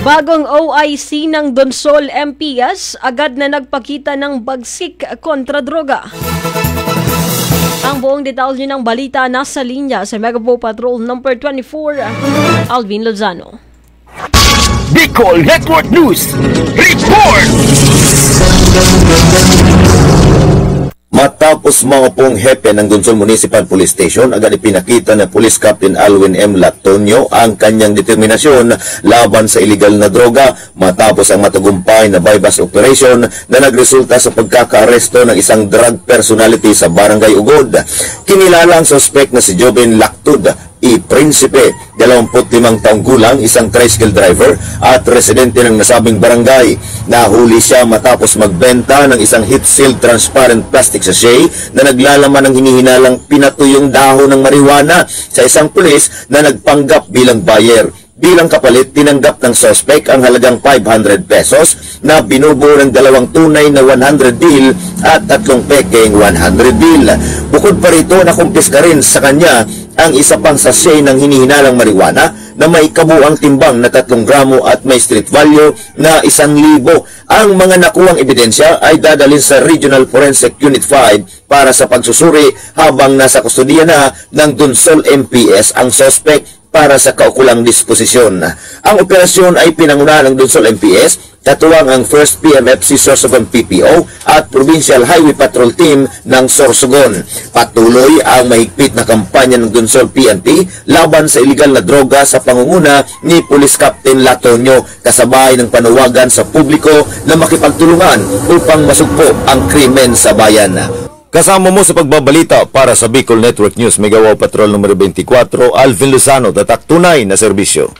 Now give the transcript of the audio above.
Bagong OIC ng Donsol MPS agad na nagpakita ng bagsik kontra droga. Ang buong detalye ng balita nasa linya sa Megapo Patrol number 24, Alvin Lozano. Bicol Network News Report! Matapos mga pong hepe ng Donsol Municipal Police Station, agad ipinakita na Police Captain Alwin M. Latonio ang kanyang determinasyon laban sa iligal na droga matapos ang matagumpay na bypass operation na nagresulta sa pagkakaaresto ng isang drug personality sa Barangay Ugod. Kinilala ang suspect na si Joven Lactud Prinsipe, 25 taong gulang, isang tricycle driver at residente ng nasabing barangay. Nahuli siya matapos magbenta ng isang heat-sealed transparent plastic sachet na naglalaman ng hinihinalang pinatuyong dahon ng marijuana sa isang pulis na nagpanggap bilang buyer. Bilang kapalit, tinanggap ng suspect ang halagang 500 pesos na binubuo ng 2 tunay na 100 bill at 3 pekeng 100 bill. Bukod pa rito, nakumpiska rin sa kanya ang isa pang sachet ng hinihinalang marijuana na may kabuang timbang na 3 gramo at may street value na 1,000. Ang mga nakuhang ebidensya ay dadalhin sa Regional Forensic Unit 5 para sa pagsusuri habang nasa kustudiya na ng Donsol MPS ang suspect para sa kaukulang disposisyon. Ang operasyon ay pinangunahan ng Donsol MPS, katuwang ang 1st PMFC Sorsogon PPO at Provincial Highway Patrol Team ng Sorsogon. Patuloy ang mahigpit na kampanya ng Donsol PNP laban sa iligal na droga sa pangunguna ni Police Captain Latonio, kasabay ng panawagan sa publiko na makipagtulungan upang masugpo ang krimen sa bayan. Kasama mo sa pagbabalita para sa Bicol Network News, Megapo Patrol numero 24, Alvin Lozano, tatak tunay na serbisyo.